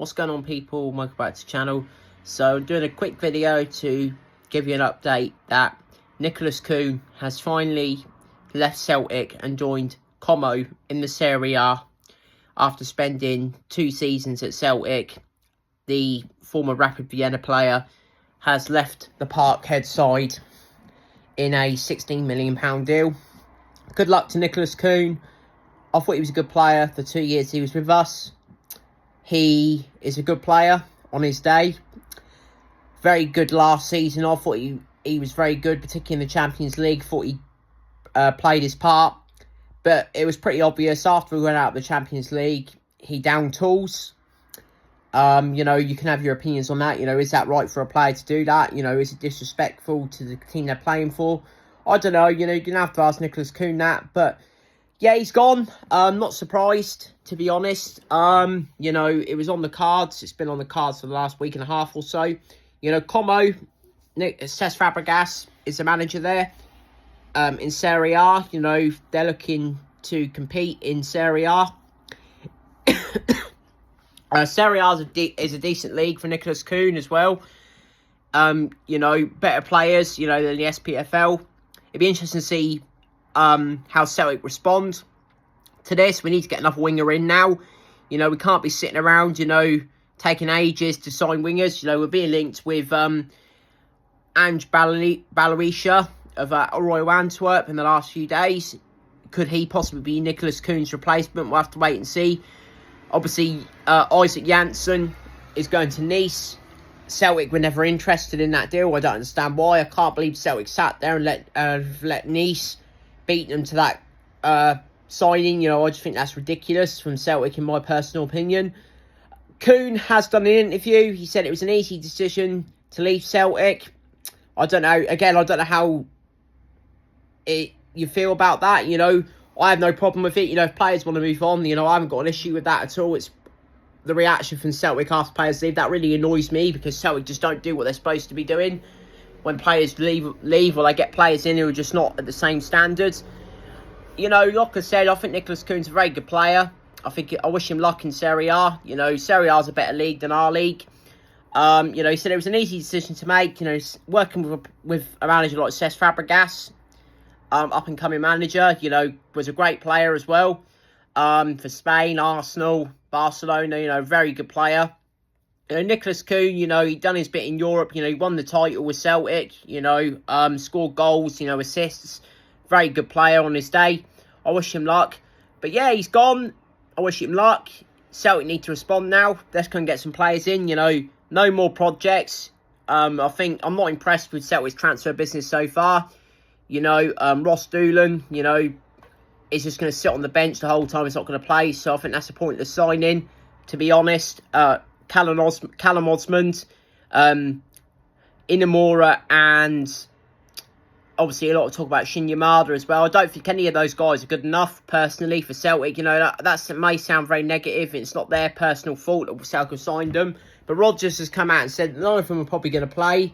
What's going on, people? Welcome back to the channel. So I'm doing a quick video to give you an update that Kuhn has finally left Celtic and joined Como in the Serie A after spending 2 seasons at Celtic. The former Rapid Vienna player has left the Parkhead side in a £16 million deal. Good luck to Kuhn. I thought he was a good player the 2 years he was with us. He is a good player on his day. Very good last season. I thought he was very good, particularly in the Champions League. Thought he played his part. But it was pretty obvious after we went out of the Champions League, he downed tools. You can have your opinions on that. Is that right for a player to do that? Is it disrespectful to the team they're playing for? I don't know. You didn't have to ask Kuhn that. But yeah, he's gone. Not surprised, to be honest. It was on the cards. It's been on the cards for the last week and a half or so. Como, Cesc Fabregas is the manager there. In Serie A, they're looking to compete in Serie A. Serie A is a decent league for Kuhn as well. Better players, than the SPFL. It'd be interesting to see how Celtic respond to this. We need to get another winger in now. We can't be sitting around, taking ages to sign wingers. We're being linked with Ange Balarisha of Royal Antwerp in the last few days. Could he possibly be Kuhn's replacement? We'll have to wait and see. Obviously, Isaac Janssen is going to Nice. Celtic were never interested in that deal. I don't understand why. I can't believe Celtic sat there and let Nice beat them to that signing. I just think that's ridiculous from Celtic, in my personal opinion. Kuhn has done an interview. He said it was an easy decision to leave Celtic. I don't know. Again, I don't know how you feel about that. I have no problem with it. If players want to move on, I haven't got an issue with that at all. It's the reaction from Celtic after players leave. That really annoys me, because Celtic just don't do what they're supposed to be doing. When players leave, or they get players in who are just not at the same standards. Like I said, I think Kuhn's a very good player. I wish him luck in Serie A. Serie A is a better league than our league. He said it was an easy decision to make. Working with a manager like Cesc Fabregas, up-and-coming manager, was a great player as well. For Spain, Arsenal, Barcelona, very good player. Kuhn, he'd done his bit in Europe. He won the title with Celtic. Scored goals, assists. Very good player on his day. I wish him luck. But yeah, he's gone. I wish him luck. Celtic need to respond now. Let's go and get some players in. No more projects. I think I'm not impressed with Celtic's transfer business so far. Ross Doolan, is just going to sit on the bench the whole time. He's not going to play. So I think that's a pointless signing, to be honest. Callum Osmond, Inamura, and obviously a lot of talk about Shin Yamada as well. I don't think any of those guys are good enough, personally, for Celtic. That may sound very negative. It's not their personal fault that Celtic signed them. But Rodgers has come out and said none of them are probably going to play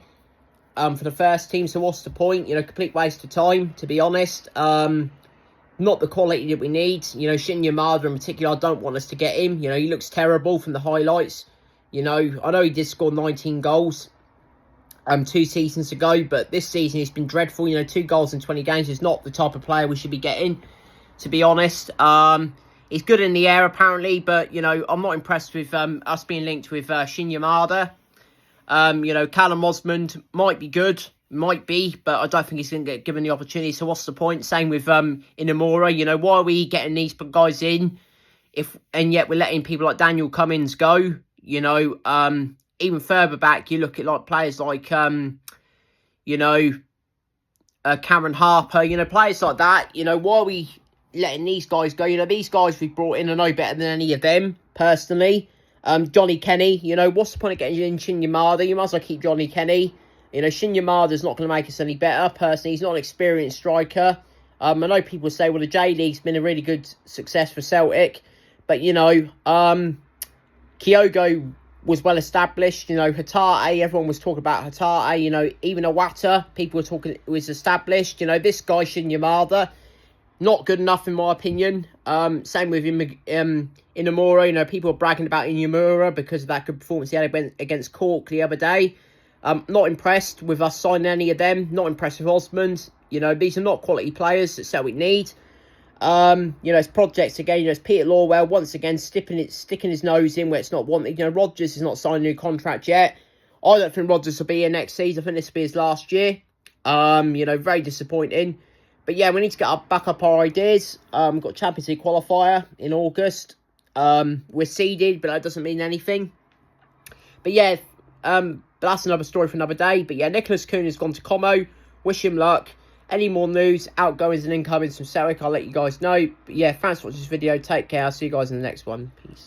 for the first team. So what's the point? Complete waste of time, to be honest. Not the quality that we need. Shin Yamada in particular, I don't want us to get him. He looks terrible from the highlights. I know he did score 19 goals 2 seasons ago, but this season he's been dreadful. 2 goals in 20 games is not the type of player we should be getting, to be honest. He's good in the air, apparently, but, I'm not impressed with us being linked with Shin Yamada. Callum Osmond might be good. Might be, but I don't think he's going to get given the opportunity. So what's the point? Same with Inamura. Why are we getting these guys in and yet we're letting people like Daniel Cummins go? Even further back, you look at players like Cameron Harper. Players like that. Why are we letting these guys go? These guys we've brought in are no better than any of them, personally. Johnny Kenny. What's the point of getting in Shin Yamada? You might as well keep Johnny Kenny. Shin Yamada's not going to make us any better, personally. He's not an experienced striker. I know people say, well, the J-League's been a really good success for Celtic. But, Kyogo was well established. Hatate, everyone was talking about Hatate. Even Iwata, people were talking, was established. This guy, Shin Yamada, not good enough in my opinion. Same with Inamura. You know, people are bragging about Inamura because of that good performance he had against Cork the other day. Not impressed with us signing any of them. Not impressed with Osmond. You know, these are not quality players that Celtic need. You know, it's projects again. You know, it's Peter Lawwell once again sticking his nose in where it's not wanted. You know, Rodgers has not signed a new contract yet. I don't think Rodgers will be here next season. I think this will be his last year. You know, very disappointing. But yeah, we need to get back up our ideas. We've got Champions League qualifier in August. We're seeded, but that doesn't mean anything. But yeah, but that's another story for another day. But yeah, Nicholas Kuhn has gone to Como. Wish him luck. Any more news, outgoings and incomings from Celtic, I'll let you guys know. But yeah, thanks for watching this video. Take care. I'll see you guys in the next one. Peace.